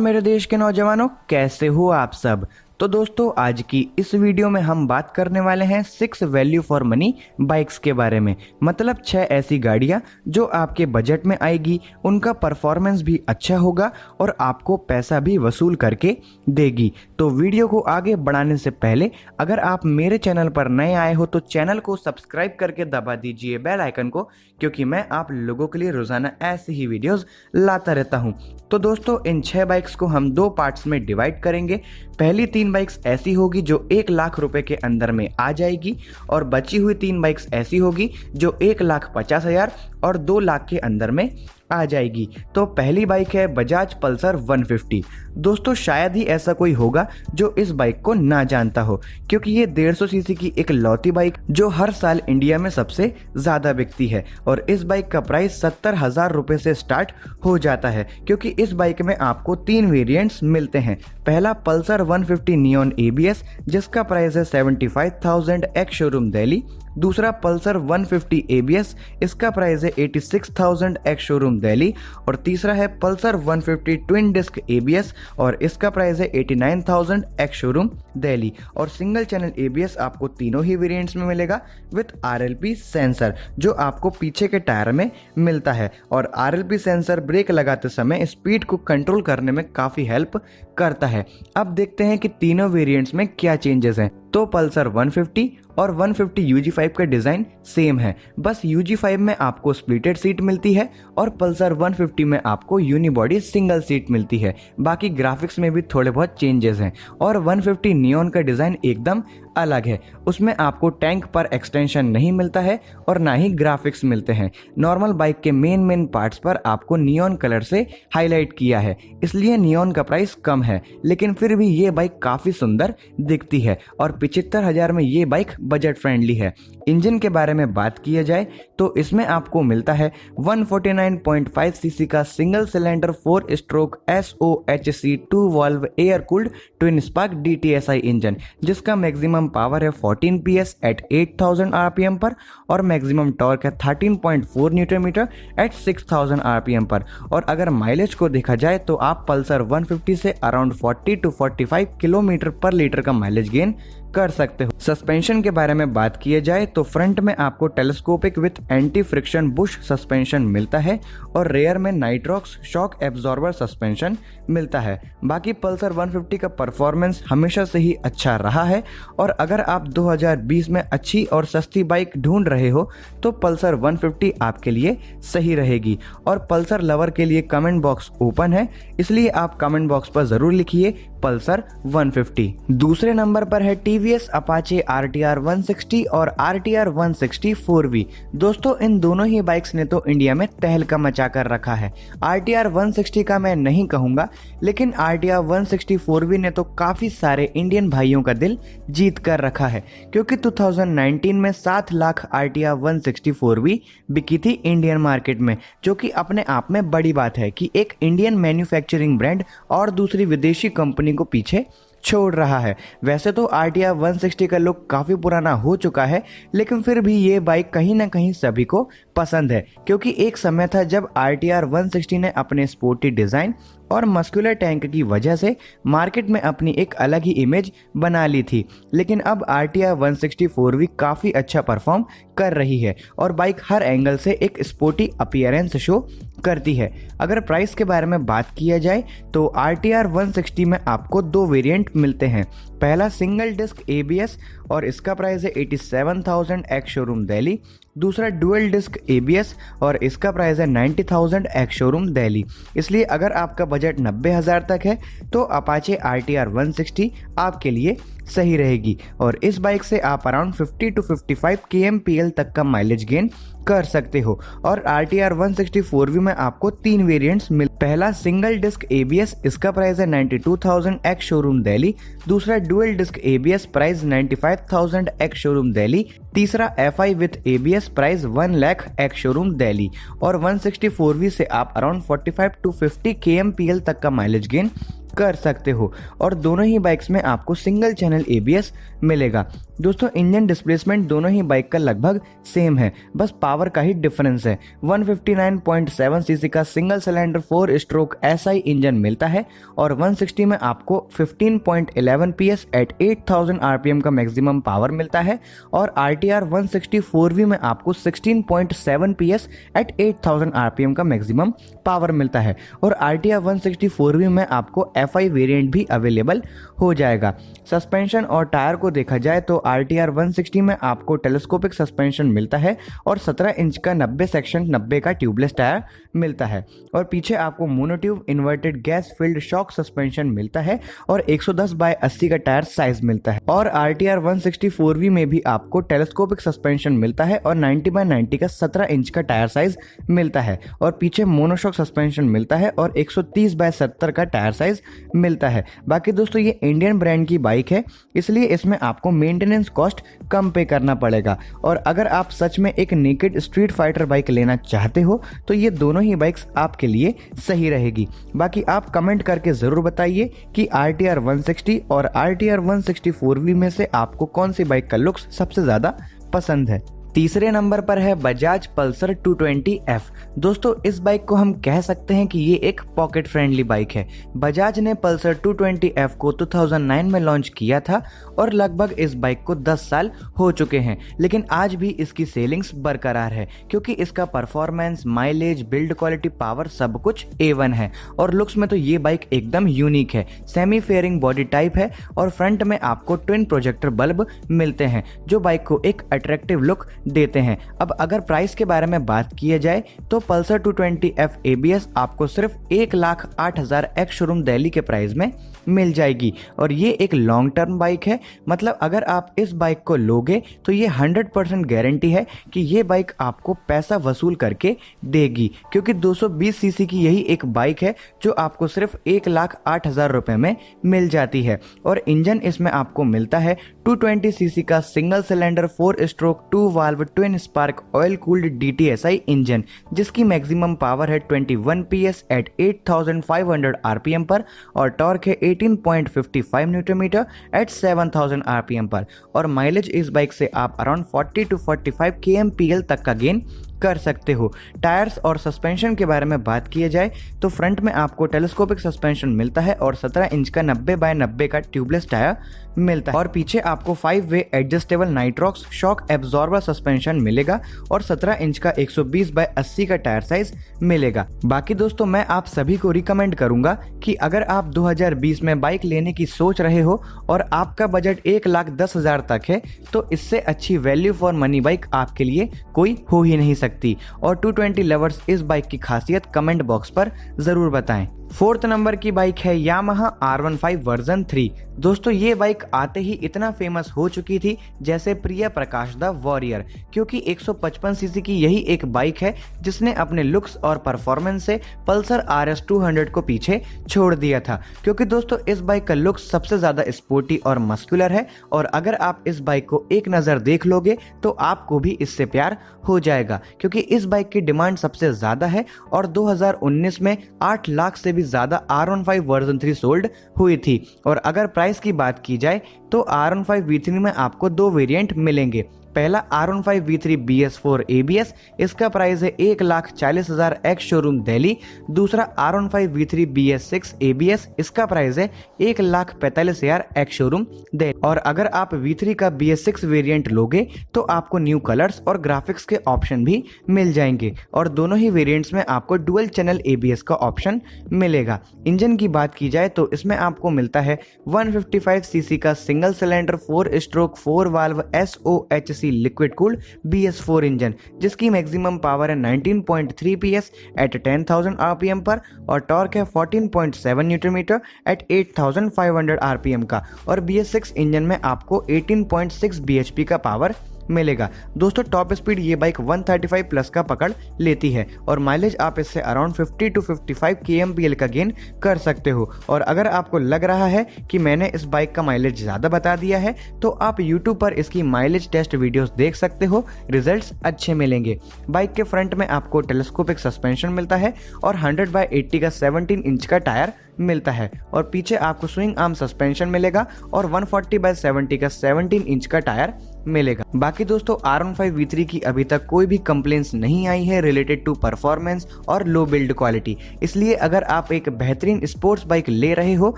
मेरे देश के नौजवानों, कैसे हो आप सब। तो दोस्तों, आज की इस वीडियो में हम बात करने वाले हैं 6 वैल्यू फॉर मनी बाइक्स के बारे में। मतलब 6 ऐसी गाड़ियां जो आपके बजट में आएगी, उनका परफॉर्मेंस भी अच्छा होगा और आपको पैसा भी वसूल करके देगी। तो वीडियो को आगे बढ़ाने से पहले अगर आप मेरे चैनल पर नए आए हो तो चैनल को सब्सक्राइब करके दबा दीजिए बेल आइकन को, क्योंकि मैं आप लोगों के लिए रोजाना ऐसे ही वीडियोस लाता रहता हूं। तो दोस्तों, इन 6 बाइक्स को हम 2 पार्ट्स में डिवाइड करेंगे। पहली 3 बाइक्स ऐसी होगी जो 1 लाख रुपए के अंदर में आ जाएगी और बची हुई 3 बाइक्स ऐसी होगी जो 1,50,000 और 2 लाख के अंदर में आ जाएगी। तो पहली बाइक है बजाज पल्सर 150। दोस्तों, शायद ही ऐसा कोई होगा जो इस बाइक को ना जानता हो, क्योंकि ये 150 सीसी की एक लौती बाइक जो हर साल इंडिया में सबसे ज्यादा बिकती है और इस बाइक का प्राइस 70,000 रुपए से स्टार्ट हो जाता है, क्योंकि इस बाइक में आपको 3 वेरिएंट्स मिलते हैं। पहला पल्सर 150 नियॉन ABS जिसका प्राइस है 75,000 एक्स शोरूम दिल्ली। दूसरा पल्सर 150 ABS, इसका प्राइस है 86,000 एक्स शोरूम दिल्ली। और तीसरा है पल्सर 150 ट्विन डिस्क ABS और इसका प्राइस है 89,000 एक्स शोरूम दिल्ली। और सिंगल चैनल ABS आपको तीनों ही वेरिएंट्स में मिलेगा विद RLP सेंसर, जो आपको पीछे के टायर में मिलता है। और RLP सेंसर ब्रेक लगाते समय स्पीड को कंट्रोल करने में काफी हेल्प करता है। अब देखते हैं कि तीनों वेरिएंट्स में क्या चेंजेस हैं। तो पल्सर 150 और 150 UG5 का डिजाइन सेम है, बस UG5 में आपको स्प्लिटेड सीट मिलती है और पल्सर 150 में आपको यूनिबॉडी सिंगल सीट मिलती है। बाकी ग्राफिक्स में भी थोड़े बहुत चेंजेस हैं। और 150 नियॉन का डिजाइन एकदम अलग है, उसमें आपको टैंक पर एक्सटेंशन नहीं मिलता है और ना ही ग्राफिक्स मिलते हैं। नॉर्मल बाइक के मेन पार्ट्स पर आपको नियॉन कलर से हाईलाइट किया है, इसलिए नियॉन का प्राइस कम है, लेकिन फिर भी ये बाइक काफी सुंदर दिखती है और 75,000 में ये बाइक बजट फ्रेंडली है। इंजन के बारे में बात किया जाए तो इसमें आपको मिलता है 149.5 सीसी का single cylinder 4 stroke SOHC 2 valve air cooled twin spark DTSI engine, जिसका मैक्सिमम पावर है 14 PS एट 8000 RPM पर और मैक्सिमम टॉर्क है 13.4 न्यूटन मीटर एट 6000 RPM पर। और अगर माइलेज को देखा जाए तो आप पल्सर 150 से अराउंड 40 to 45 किलोमीटर पर लीटर का माइलेज गेन कर सकते हो। सस्पेंशन के बारे में बात किया जाए तो फ्रंट में आपको telescopic with anti friction Bush suspension मिलता है और रेयर में नाइट्रॉक्स शॉक एब्जॉर्बर सस्पेंशन मिलता है। बाकी पल्सर 150 का परफॉर्मेंस हमेशा से ही अच्छा रहा है और अगर आप 2020 में अच्छी और सस्ती बाइक ढूंढ रहे हो तो पल्सर 150 आपके लिए सही रहेगी। और पल्सर लवर के लिए कमेंट बॉक्स ओपन है, इसलिए आप कमेंट बॉक्स पर जरूर लिखिए पल्सर 150। दूसरे नंबर पर है TVS अपाचे RTR 160 और RTR 160 4V। दोस्तों, इन दोनों ही बाइक्स ने तो इंडिया में तहलका मचा कर रखा है। RTR 160 का मैं नहीं कहूंगा, लेकिन RTR 160 4V ने तो काफी सारे इंडियन भाइयों का दिल जीत कर रखा है, क्योंकि 2019 में 7 लाख RTR 160 4V बिकी थी इंडियन मार्केट में, जो कि अपने आप में बड़ी बात है कि एक इंडियन मैन्युफैक्चरिंग ब्रांड और दूसरी विदेशी कंपनी को पीछे छोड़ रहा है। वैसे तो RTR 160 का लुक काफी पुराना हो चुका है, लेकिन फिर भी ये बाइक कहीं ना कहीं सभी को पसंद है, क्योंकि एक समय था जब RTR 160 ने अपने स्पोर्टी डिजाइन और मस्कुलर टैंक की वजह से मार्केट में अपनी एक अलग ही इमेज बना ली थी। लेकिन अब RTR 160 4V काफी अच्छा परफॉर्म कर रही है और बाइक हर एंगल से एक स्पोर्टी अपीयरेंस शो करती है। अगर प्राइस के बारे में बात किया जाए तो RTR 160 में आपको 2 वेरिएंट मिलते हैं। पहला सिंगल डिस्क ABS और इसका प्राइस है 87,000 एक्स शोरूम दिल्ली। दूसरा डुअल डिस्क ABS और इसका प्राइस है 90,000 एक्स शोरूम दिल्ली। इसलिए अगर आपका बजट 90,000 तक है तो अपाचे RTR 160 आपके लिए सही रहेगी और इस बाइक से आप अराउंड 50 to 55 kmpl तक का माइलेज गेन कर सकते हो। और RTR 160 4V में आपको 3 वेरिएंट्स मिल। पहला सिंगल डिस्क ABS, इसका प्राइस है 92,000 एक्स शोरूम दिल्ली। दूसरा dual disc ABS, price 95,000 ex showroom Delhi. तीसरा FI with ABS, price 1 lakh ex showroom Delhi. और 160 4V से आप अराउंड 45 to 50 kmpl तक का माइलेज गेन कर सकते हो। और दोनों ही बाइक्स में आपको सिंगल चैनल ABS मिलेगा। दोस्तों इंजन डिस्प्लेसमेंट दोनों ही बाइक का लगभग सेम है, बस पावर का ही डिफरेंस है। 159.7 सीसी का single cylinder 4 stroke SI engine मिलता है और 160 में आपको 15.11 PS एट 8000 RPM का मैक्सिमम पावर मिलता है और RTR 160 4V में आपको 16.7 PS एट 8000 RPM का मैक्सिमम पावर मिलता है और RTR 160 4V में आपको FI वेरिएंट भी अवेलेबल हो जाएगा। सस्पेंशन और टायर को देखा जाए तो RTR 160 में आपको टेलीस्कोपिक सस्पेंशन मिलता है और 17 इंच का 90 सेक्शन 90 का ट्यूबलेस टायर मिलता है और पीछे आपको monotube inverted gas filled shock suspension मिलता है और 110/80 का टायर साइज मिलता है और RTR 160 4V में भी आपको टेलीस्कोपिक सस्पेंशन मिलता है और 90/90 का 17 इंच का टायर साइज मिलता है और पीछे मोनोशॉक सस्पेंशन मिलता है और 130/70 का टायर साइज मिलता है। बाकी दोस्तों ये इंडियन ब्रांड की बाइक है, इसलिए इसमें आपको मेंटेनेंस कॉस्ट कम पे करना पड़ेगा और अगर आप सच में एक नेकेड स्ट्रीट फाइटर बाइक लेना चाहते हो तो ये दोनों ही बाइक्स आपके लिए सही रहेगी। बाकी आप कमेंट करके ज़रूर बताइए कि RTR 160 और RTR 160 4V में से आपको कौन सी बाइक का लुक्स सबसे ज़्यादा पसंद है। तीसरे नंबर पर है बजाज पल्सर 220F। दोस्तों इस बाइक को हम कह सकते हैं कि ये एक पॉकेट फ्रेंडली बाइक है। बजाज ने पल्सर 220F को 2009 में लॉन्च किया था और लगभग इस बाइक को 10 साल हो चुके हैं, लेकिन आज भी इसकी सेलिंग्स बरकरार है क्योंकि इसका performance, mileage, build quality, power सब कुछ A1 है और लुक्स में तो ये बाइक एकदम यूनिक है। सेमी फेयरिंग बॉडी टाइप है और फ्रंट में आपको ट्विन प्रोजेक्टर बल्ब मिलते हैं जो बाइक को एक अट्रैक्टिव लुक देते हैं। अब अगर प्राइस के बारे में बात किया जाए तो पल्सर 220F ABS आपको सिर्फ 1,08,000 एक्स शोरूम दिल्ली के प्राइस में मिल जाएगी और ये एक लॉन्ग टर्म बाइक है। मतलब अगर आप इस बाइक को लोगे तो ये 100% गारंटी है कि ये बाइक आपको पैसा वसूल करके देगी क्योंकि 220 सीसी की यही एक बाइक है जो आपको सिर्फ 1,08,000 रुपए में मिल जाती है और इंजन इसमें आपको मिलता है 220 सीसी का single cylinder 4 stroke 2 valve twin spark oil cooled DTSI engine जिसकी मैक्सिमम पावर है 21 PS एट 8500 RPM पर और टॉर्क है 18.55 न्यूटन मीटर एट 7000 RPM पर और माइलेज इस बाइक से आप अराउंड 40 to 45 kmpl तक का गेन कर सकते हो। टायर्स और सस्पेंशन के बारे में बात किया जाए तो फ्रंट में आपको टेलीस्कोपिक सस्पेंशन मिलता है और 17 इंच का 90/90 का ट्यूबलेस टायर मिलता है और पीछे आपको 5-वे adjustable nitrox shock absorber suspension मिलेगा और 17 इंच का 120/80 का टायर साइज मिलेगा। बाकी दोस्तों मैं आप सभी को रिकमेंड करूंगा कि अगर आप 2020 में बाइक लेने की सोच रहे हो और आपका बजट 1,10,000 तक है तो इससे अच्छी वैल्यू फॉर मनी बाइक आपके लिए कोई हो ही नहीं सकती और 220 लवर्स इस बाइक की खासियत कमेंट बॉक्स पर जरूर बताएं। फोर्थ नंबर की बाइक है यामाहा R15 वर्जन 3। दोस्तों ये बाइक आते ही इतना फेमस हो चुकी थी जैसे प्रिय प्रकाश द वॉरियर क्योंकि 155 सीसी की यही एक बाइक है जिसने अपने लुक्स और परफॉर्मेंस से पल्सर RS 200 को पीछे छोड़ दिया था क्योंकि दोस्तों इस बाइक का लुक्स सबसे ज्यादा स्पोर्टी और मस्कुलर है और अगर आप इस बाइक को एक नजर देख लोगे तो आपको भी इससे प्यार हो जाएगा क्योंकि इस बाइक की डिमांड सबसे ज्यादा है और 2019 में 8 लाख से भी ज्यादा R15 वर्जन 3 सोल्ड हुई थी और अगर प्राइस की बात की जाए तो R15 V3 में आपको 2 वेरिएंट मिलेंगे। पहला R15 V3 BS4 ABS, इसका प्राइस है 1,40,000 एक्स शोरूम दिल्ली। दूसरा R15 V3 BS6 ABS, इसका प्राइस है 1,45,000 एक्स शोरूम दिल्ली। और अगर आप V3 का BS6 वेरिएंट लोगे तो आपको न्यू कलर्स और ग्राफिक्स के ऑप्शन भी मिल जाएंगे और दोनों ही वेरिएंट्स में आपको डुअल चैनल ABS का ऑप्शन मिलेगा। इंजन की बात की जाए तो इसमें आपको मिलता है 155 सीसी का single cylinder 4 stroke 4 valve SOHC liquid cooled BS4 engine जिसकी मैक्सिमम पावर है 19.3 PS एट 10,000 RPM पर और टॉर्क है 14.7 न्यूटन मीटर एट 8,500 RPM का और BS6 इंजन में आपको 18.6 bhp का पावर मिलेगा। दोस्तों टॉप स्पीड ये बाइक 135 प्लस का पकड़ लेती है और माइलेज आप इससे अराउंड 50 to 55 kmpl का गेन कर सकते हो। और अगर आपको लग रहा है कि मैंने इस बाइक का माइलेज ज़्यादा बता दिया है तो आप YouTube पर इसकी माइलेज टेस्ट वीडियोस देख सकते हो, रिजल्ट्स अच्छे मिलेंगे। बाइक के फ्रंट में आपको टेलीस्कोपिक सस्पेंशन मिलता है और 100/80 का 17 इंच का टायर मिलता है और पीछे आपको स्विंग आर्म सस्पेंशन मिलेगा और 140/70 का 17 इंच का टायर मिलेगा। बाकी दोस्तों R15 V3 की अभी तक कोई भी कंप्लेंट्स नहीं आई है रिलेटेड टू परफॉर्मेंस और लो बिल्ड क्वालिटी, इसलिए अगर आप एक बेहतरीन स्पोर्ट्स बाइक ले रहे हो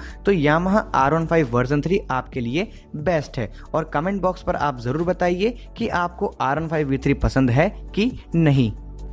तो यामाहा R15 वर्जन 3 आपके लिए बेस्ट है। और कमेंट बॉक्स पर आप जरूर बताइए कि आपको R15 V3 पसंद है कि नहीं।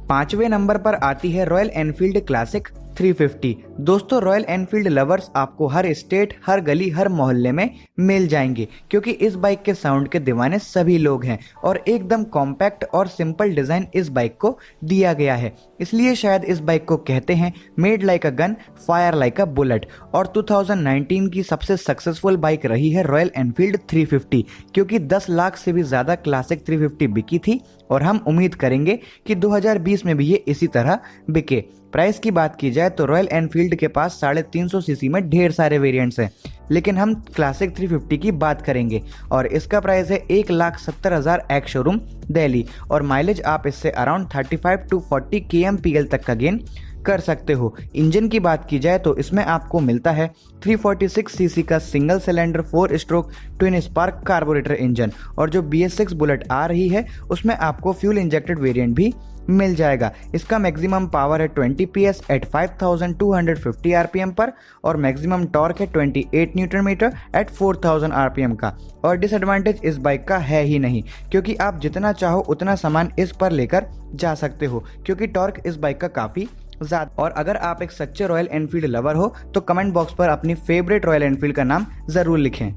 5वें नंबर पर आती है रॉयल एनफील्ड क्लासिक 350। दोस्तों रॉयल एनफील्ड लवर्स आपको हर स्टेट, हर गली, हर मोहल्ले में मिल जाएंगे क्योंकि इस बाइक के साउंड के दीवाने सभी लोग हैं और एकदम कॉम्पैक्ट और सिंपल डिजाइन इस बाइक को दिया गया है, इसलिए शायद इस बाइक को कहते हैं made like a gun, fire like a bullet. और 2019 की सबसे सक्सेसफुल बाइक रही है रॉयल एनफील्ड 350 क्योंकि 10 लाख से भी ज्यादा क्लासिक 350 बिकी थी और हम उम्मीद करेंगे कि 2020 में भी ये इसी तरह बिके। प्राइस की बात की जाए तो रॉयल एनफील्ड के पास 350 सीसी में ढेर सारे वेरिएंट्स हैं, लेकिन हम क्लासिक 350 की बात करेंगे और इसका प्राइस है 1,70,000 एक्स शोरूम दिल्ली और माइलेज आप इससे अराउंड 35 to 40 kmpl तक का गेन कर सकते हो। इंजन की बात की जाए तो इसमें आपको मिलता है 346 सीसी का single cylinder 4 stroke twin spark carburettor engine और जो BS6 बुलेट आ रही है उसमें आपको फ्यूल इंजेक्टेड वेरिएंट भी मिल जाएगा। इसका मैक्सिमम पावर है 20 PS एट 5250 RPM पर और मैक्सिमम टॉर्क है 28 न्यूटन मीटर एट 4000 RPM का। और डिसएडवांटेज इस बाइक का है ही नहीं क्योंकि आप जितना चाहो उतना सामान इस पर लेकर जा सकते हो क्योंकि टॉर्क इस बाइक का काफ़ी ज़्यादा। और अगर आप एक सच्चे रॉयल एनफील्ड लवर हो तो कमेंट बॉक्स पर अपनी फेवरेट रॉयल एनफील्ड का नाम ज़रूर लिखें।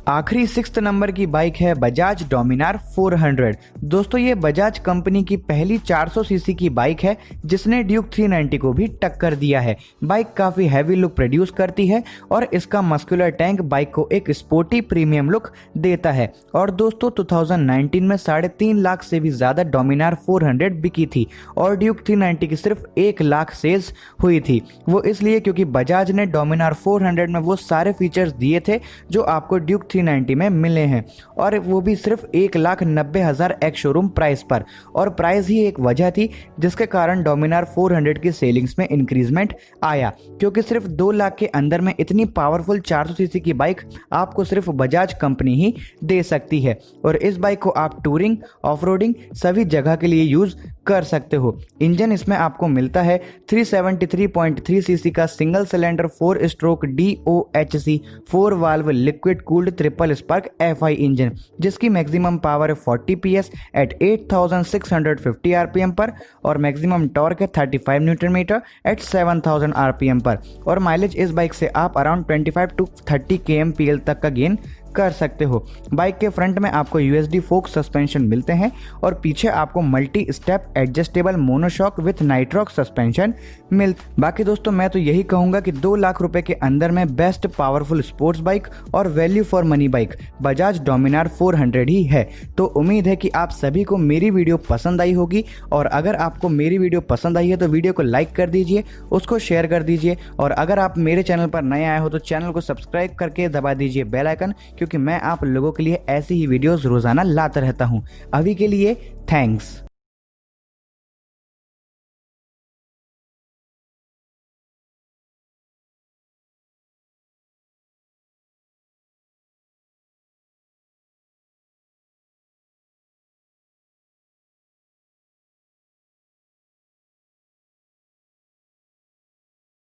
आखिरी 6th नंबर की बाइक है बजाज डोमिनार 400। दोस्तों ये बजाज कंपनी की पहली 400 सीसी की बाइक है जिसने ड्यूक 390 को भी टक्कर दिया है। बाइक काफ़ी हैवी लुक प्रोड्यूस करती है और इसका मस्कुलर टैंक बाइक को एक स्पोर्टी प्रीमियम लुक देता है। और दोस्तों 2019 में 3.5 लाख से भी ज़्यादा डोमिनार 400 बिकी थी और ड्यूक 390 की सिर्फ 1 लाख सेल्स हुई थी। वो इसलिए क्योंकि बजाज ने डोमिनार 400 में वो सारे फीचर्स दिए थे जो आपको ड्यूक 390 में मिले हैं और वो भी सिर्फ 1,90,000 एक्स शोरूम प्राइस पर। और प्राइस ही एक वजह थी जिसके कारण डोमिनार 400 की सेलिंग्स में इंक्रीजमेंट आया क्योंकि सिर्फ 2 लाख के अंदर में इतनी पावरफुल 400 सीसी की बाइक आपको सिर्फ बजाज कंपनी ही दे सकती है। और इस बाइक को आप टूरिंग, ऑफरोडिंग सभी जगह के लिए यूज कर सकते हो। इंजन इसमें आपको मिलता है 373.3 सीसी का single cylinder 4 stroke DOHC 4 valve liquid cooled triple spark FI engine जिसकी मैक्सिमम पावर है 40 PS एट 8650 RPM पर और मैक्सिमम टॉर्क है 35 न्यूटन मीटर एट 7000 RPM पर। और माइलेज इस बाइक से आप अराउंड 25 to 30 kmpl तक का गेन कर सकते हो। बाइक के फ्रंट में आपको USD फोक सस्पेंशन मिलते हैं और पीछे आपको multi step adjustable monoshock with nitrox suspension बाकी दोस्तों मैं तो यही कहूंगा कि 2 लाख रुपए के अंदर में बेस्ट पावरफुल स्पोर्ट्स बाइक और value for money bike Bajaj Dominar 400 ही है। तो उम्मीद है कि आप सभी को मेरी वीडियो पसंद आई होगी और अगर आपको मेरी वीडियो पसंद आई है तो वीडियो को लाइक कर दीजिए, उसको शेयर कर दीजिए और अगर आप मेरे चैनल पर नए आए हो तो चैनल को सब्सक्राइब करके दबा दीजिए बेल आइकन क्योंकि मैं आप लोगों के लिए ऐसी ही वीडियोस रोजाना लाता रहता हूं। अभी के लिए थैंक्स।